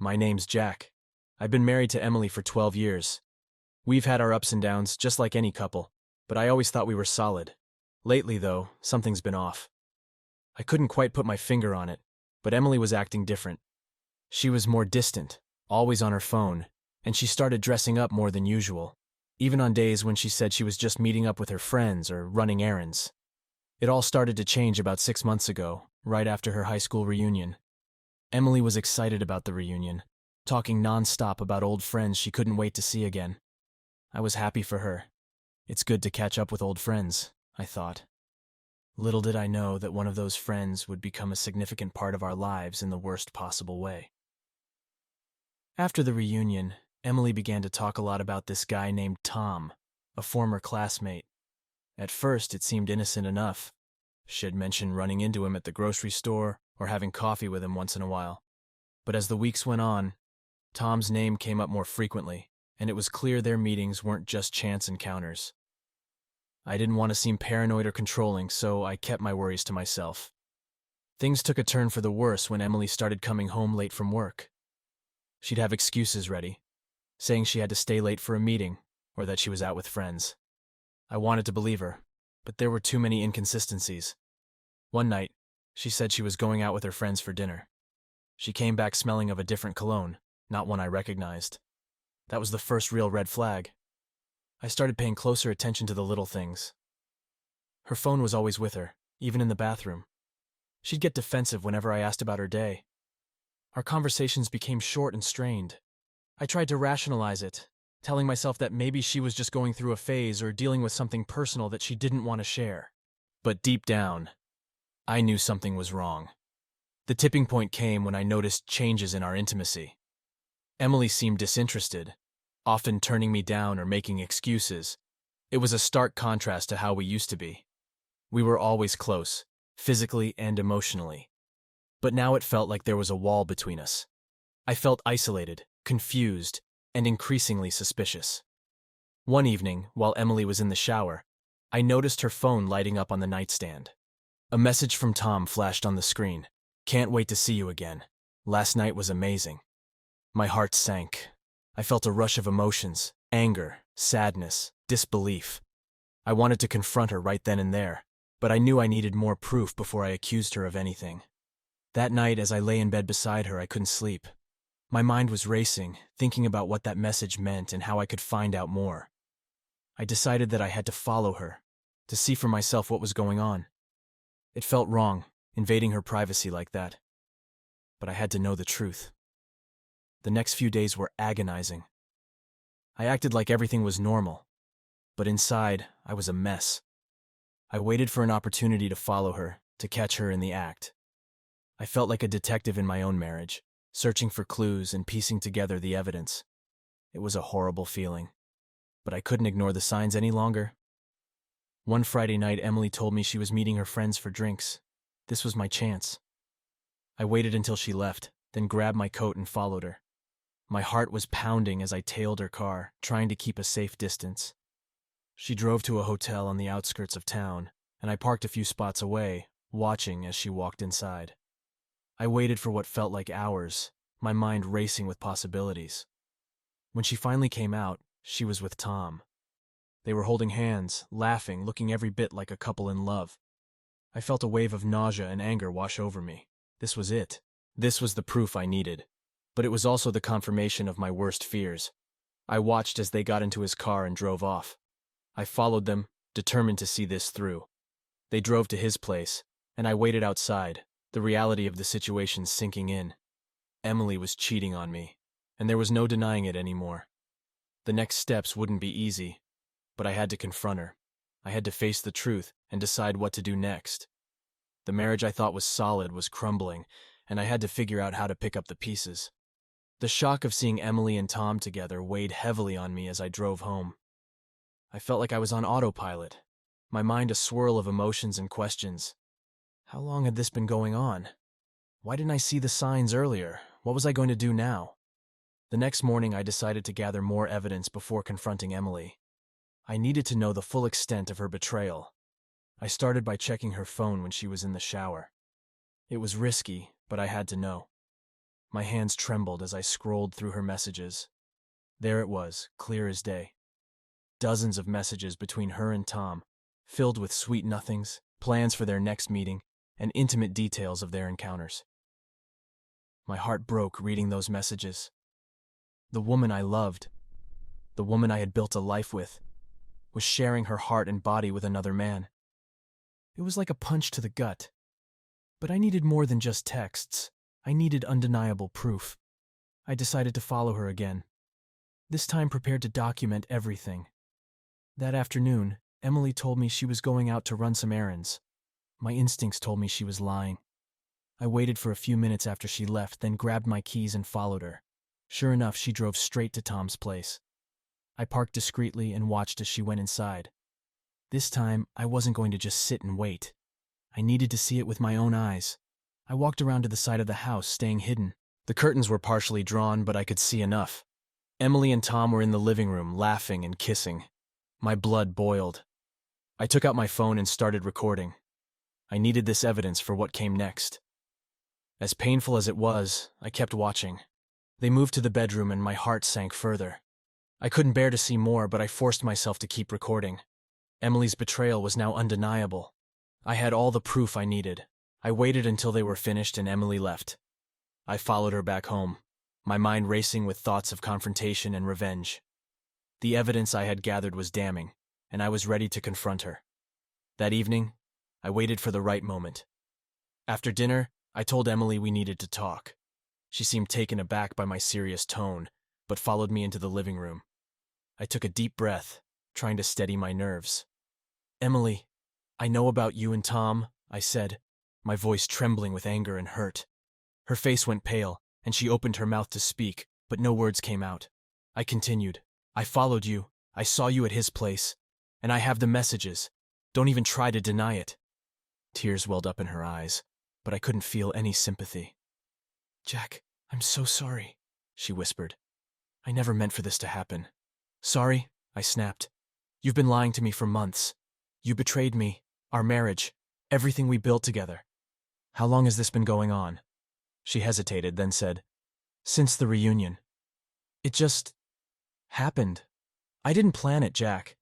My name's Jack. I've been married to Emily for 12 years. We've had our ups and downs, just like any couple, but I always thought we were solid. Lately, though, something's been off. I couldn't quite put my finger on it, but Emily was acting different. She was more distant, always on her phone, and she started dressing up more than usual, even on days when she said she was just meeting up with her friends or running errands. It all started to change about 6 months ago, right after her high school reunion. Emily was excited about the reunion, talking nonstop about old friends she couldn't wait to see again. I was happy for her. It's good to catch up with old friends, I thought. Little did I know that one of those friends would become a significant part of our lives in the worst possible way. After the reunion, Emily began to talk a lot about this guy named Tom, a former classmate. At first, it seemed innocent enough. She'd mentioned running into him at the grocery store or having coffee with him once in a while. But as the weeks went on, Tom's name came up more frequently, and it was clear their meetings weren't just chance encounters. I didn't want to seem paranoid or controlling, so I kept my worries to myself. Things took a turn for the worse when Emily started coming home late from work. She'd have excuses ready, saying she had to stay late for a meeting or that she was out with friends. I wanted to believe her, but there were too many inconsistencies. One night, she said she was going out with her friends for dinner. She came back smelling of a different cologne, not one I recognized. That was the first real red flag. I started paying closer attention to the little things. Her phone was always with her, even in the bathroom. She'd get defensive whenever I asked about her day. Our conversations became short and strained. I tried to rationalize it, telling myself that maybe she was just going through a phase or dealing with something personal that she didn't want to share. But deep down, I knew something was wrong. The tipping point came when I noticed changes in our intimacy. Emily seemed disinterested, often turning me down or making excuses. It was a stark contrast to how we used to be. We were always close, physically and emotionally. But now it felt like there was a wall between us. I felt isolated, confused, and increasingly suspicious. One evening, while Emily was in the shower, I noticed her phone lighting up on the nightstand. A message from Tom flashed on the screen. "Can't wait to see you again. Last night was amazing." My heart sank. I felt a rush of emotions, anger, sadness, disbelief. I wanted to confront her right then and there, but I knew I needed more proof before I accused her of anything. That night, as I lay in bed beside her, I couldn't sleep. My mind was racing, thinking about what that message meant and how I could find out more. I decided that I had to follow her, to see for myself what was going on. It felt wrong, invading her privacy like that. But I had to know the truth. The next few days were agonizing. I acted like everything was normal, but inside, I was a mess. I waited for an opportunity to follow her, to catch her in the act. I felt like a detective in my own marriage, searching for clues and piecing together the evidence. It was a horrible feeling, but I couldn't ignore the signs any longer. One Friday night, Emily told me she was meeting her friends for drinks. This was my chance. I waited until she left, then grabbed my coat and followed her. My heart was pounding as I tailed her car, trying to keep a safe distance. She drove to a hotel on the outskirts of town, and I parked a few spots away, watching as she walked inside. I waited for what felt like hours, my mind racing with possibilities. When she finally came out, she was with Tom. They were holding hands, laughing, looking every bit like a couple in love. I felt a wave of nausea and anger wash over me. This was it. This was the proof I needed. But it was also the confirmation of my worst fears. I watched as they got into his car and drove off. I followed them, determined to see this through. They drove to his place, and I waited outside, the reality of the situation sinking in. Emily was cheating on me, and there was no denying it anymore. The next steps wouldn't be easy, but I had to confront her. I had to face the truth and decide what to do next. The marriage I thought was solid was crumbling, and I had to figure out how to pick up the pieces. The shock of seeing Emily and Tom together weighed heavily on me as I drove home. I felt like I was on autopilot, my mind a swirl of emotions and questions. How long had this been going on? Why didn't I see the signs earlier? What was I going to do now? The next morning, I decided to gather more evidence before confronting Emily. I needed to know the full extent of her betrayal. I started by checking her phone when she was in the shower. It was risky, but I had to know. My hands trembled as I scrolled through her messages. There it was, clear as day. Dozens of messages between her and Tom, filled with sweet nothings, plans for their next meeting, and intimate details of their encounters. My heart broke reading those messages. The woman I loved, the woman I had built a life with, was sharing her heart and body with another man. It was like a punch to the gut. But I needed more than just texts. I needed undeniable proof. I decided to follow her again, this time prepared to document everything. That afternoon, Emily told me she was going out to run some errands. My instincts told me she was lying. I waited for a few minutes after she left, then grabbed my keys and followed her. Sure enough, she drove straight to Tom's place. I parked discreetly and watched as she went inside. This time, I wasn't going to just sit and wait. I needed to see it with my own eyes. I walked around to the side of the house, staying hidden. The curtains were partially drawn, but I could see enough. Emily and Tom were in the living room, laughing and kissing. My blood boiled. I took out my phone and started recording. I needed this evidence for what came next. As painful as it was, I kept watching. They moved to the bedroom and my heart sank further. I couldn't bear to see more, but I forced myself to keep recording. Emily's betrayal was now undeniable. I had all the proof I needed. I waited until they were finished and Emily left. I followed her back home, my mind racing with thoughts of confrontation and revenge. The evidence I had gathered was damning, and I was ready to confront her. That evening, I waited for the right moment. After dinner, I told Emily we needed to talk. She seemed taken aback by my serious tone, but followed me into the living room. I took a deep breath, trying to steady my nerves. "Emily, I know about you and Tom," I said, my voice trembling with anger and hurt. Her face went pale, and she opened her mouth to speak, but no words came out. I continued, "I followed you, I saw you at his place, and I have the messages. Don't even try to deny it." Tears welled up in her eyes, but I couldn't feel any sympathy. "Jack, I'm so sorry," she whispered. "I never meant for this to happen." "Sorry?" I snapped. "You've been lying to me for months. You betrayed me, our marriage, everything we built together. How long has this been going on?" She hesitated, then said, "Since the reunion. It just happened. I didn't plan it, Jack."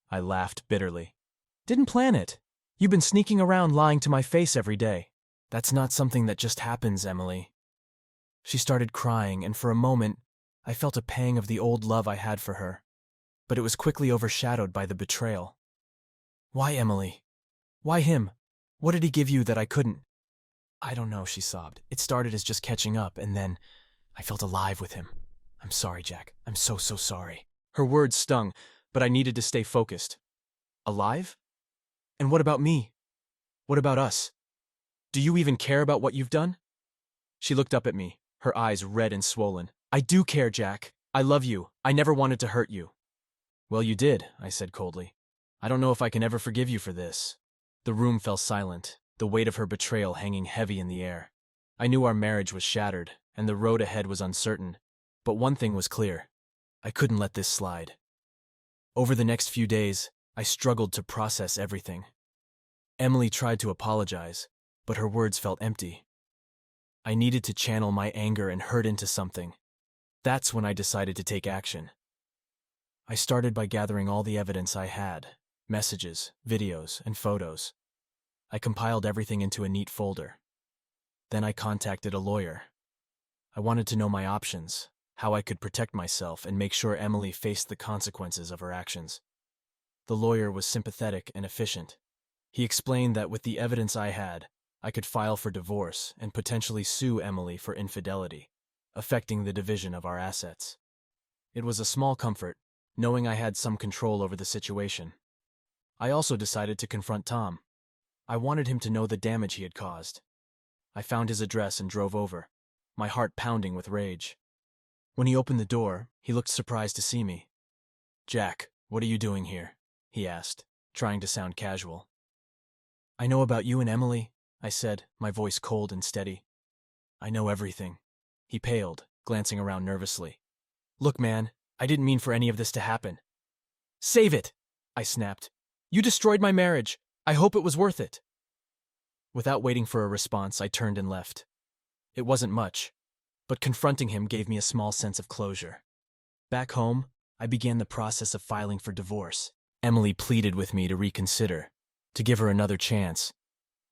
I laughed bitterly. "Didn't plan it? You've been sneaking around lying to my face every day. That's not something that just happens, Emily." She started crying, and for a moment, I felt a pang of the old love I had for her. But it was quickly overshadowed by the betrayal. "Why, Emily? Why him? What did he give you that I couldn't?" "I don't know," she sobbed. "It started as just catching up, and then I felt alive with him. I'm sorry, Jack. I'm so sorry." Her words stung, but I needed to stay focused. "Alive? And what about me? What about us? Do you even care about what you've done?" She looked up at me, her eyes red and swollen. "I do care, Jack. I love you. I never wanted to hurt you." "Well, you did," I said coldly. "I don't know if I can ever forgive you for this." The room fell silent, the weight of her betrayal hanging heavy in the air. I knew our marriage was shattered, and the road ahead was uncertain. But one thing was clear. I couldn't let this slide. Over the next few days, I struggled to process everything. Emily tried to apologize, but her words felt empty. I needed to channel my anger and hurt into something. That's when I decided to take action. I started by gathering all the evidence I had, messages, videos, and photos. I compiled everything into a neat folder. Then I contacted a lawyer. I wanted to know my options, how I could protect myself and make sure Emily faced the consequences of her actions. The lawyer was sympathetic and efficient. He explained that with the evidence I had, I could file for divorce and potentially sue Emily for infidelity, affecting the division of our assets. It was a small comfort, knowing I had some control over the situation. I also decided to confront Tom. I wanted him to know the damage he had caused. I found his address and drove over, my heart pounding with rage. When he opened the door, he looked surprised to see me. "Jack, what are you doing here?" he asked, trying to sound casual. "I know about you and Emily," I said, my voice cold and steady. "I know everything." He paled, glancing around nervously. "Look, man, I didn't mean for any of this to happen." "Save it!" I snapped. "You destroyed my marriage. I hope it was worth it." Without waiting for a response, I turned and left. It wasn't much. but confronting him gave me a small sense of closure. Back home, I began the process of filing for divorce. Emily pleaded with me to reconsider, to give her another chance,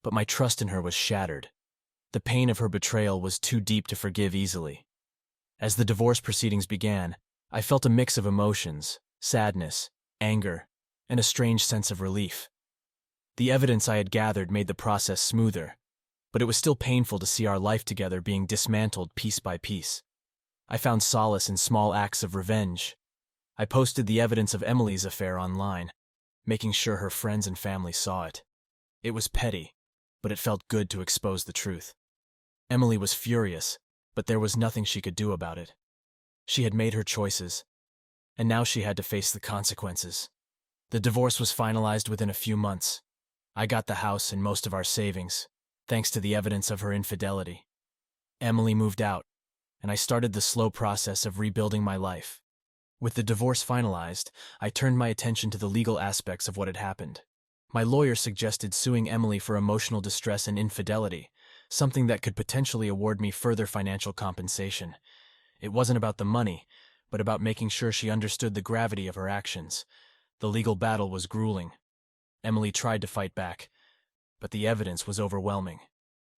but my trust in her was shattered. The pain of her betrayal was too deep to forgive easily. As the divorce proceedings began, I felt a mix of emotions: sadness, anger, and a strange sense of relief. The evidence I had gathered made the process smoother, but it was still painful to see our life together being dismantled piece by piece. I found solace in small acts of revenge. I posted the evidence of Emily's affair online, making sure her friends and family saw it. It was petty, but it felt good to expose the truth. Emily was furious, but there was nothing she could do about it. She had made her choices, and now she had to face the consequences. The divorce was finalized within a few months. I got the house and most of our savings, thanks to the evidence of her infidelity. Emily moved out, and I started the slow process of rebuilding my life. With the divorce finalized, I turned my attention to the legal aspects of what had happened. My lawyer suggested suing Emily for emotional distress and infidelity, something that could potentially award me further financial compensation. It wasn't about the money, but about making sure she understood the gravity of her actions. The legal battle was grueling. Emily tried to fight back, but the evidence was overwhelming.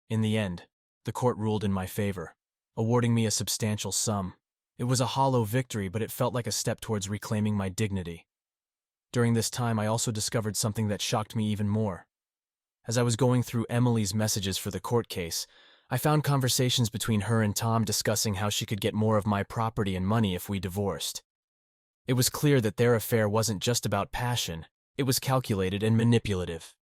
In the end, the court ruled in my favor, awarding me a substantial sum. It was a hollow victory, but it felt like a step towards reclaiming my dignity. During this time, I also discovered something that shocked me even more. As I was going through Emily's messages for the court case, I found conversations between her and Tom discussing how she could get more of my property and money if we divorced. It was clear that their affair wasn't just about passion, it was calculated and manipulative.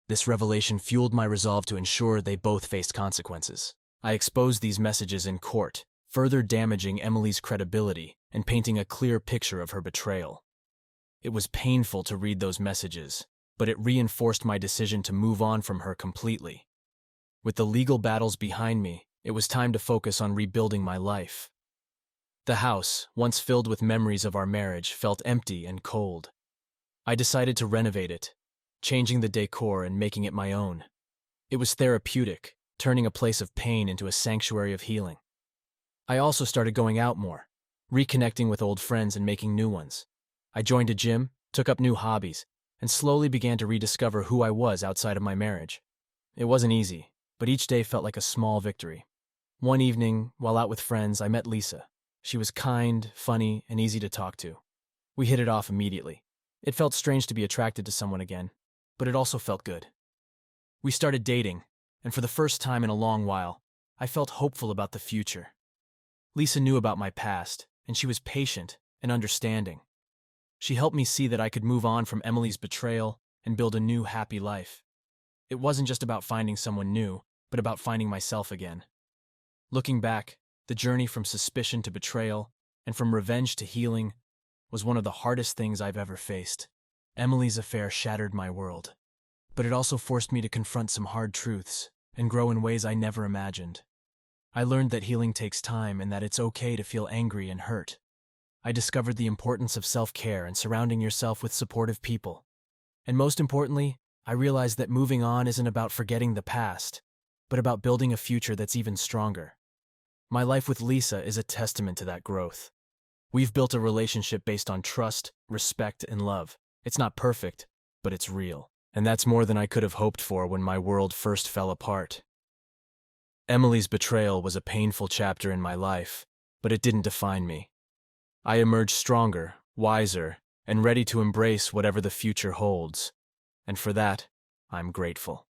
This revelation fueled my resolve to ensure they both faced consequences. I exposed these messages in court, further damaging Emily's credibility and painting a clear picture of her betrayal. It was painful to read those messages, but it reinforced my decision to move on from her completely. With the legal battles behind me, it was time to focus on rebuilding my life. The house, once filled with memories of our marriage, felt empty and cold. I decided to renovate it, changing the decor and making it my own. It was therapeutic, turning a place of pain into a sanctuary of healing. I also started going out more, reconnecting with old friends and making new ones. I joined a gym, took up new hobbies, and slowly began to rediscover who I was outside of my marriage. It wasn't easy, but each day felt like a small victory. One evening, while out with friends, I met Lisa. She was kind, funny, and easy to talk to. We hit it off immediately. It felt strange to be attracted to someone again, but it also felt good. We started dating, and for the first time in a long while, I felt hopeful about the future. Lisa knew about my past, and she was patient and understanding. She helped me see that I could move on from Emily's betrayal and build a new, happy life. It wasn't just about finding someone new, but about finding myself again. Looking back, the journey from suspicion to betrayal, and from revenge to healing, was one of the hardest things I've ever faced. Emily's affair shattered my world, but it also forced me to confront some hard truths and grow in ways I never imagined. I learned that healing takes time and that it's okay to feel angry and hurt. I discovered the importance of self-care and surrounding yourself with supportive people. And most importantly, I realized that moving on isn't about forgetting the past, but about building a future that's even stronger. My life with Lisa is a testament to that growth. We've built a relationship based on trust, respect, and love. It's not perfect, but it's real. And that's more than I could have hoped for when my world first fell apart. Emily's betrayal was a painful chapter in my life, but it didn't define me. I emerged stronger, wiser, and ready to embrace whatever the future holds. And for that, I'm grateful.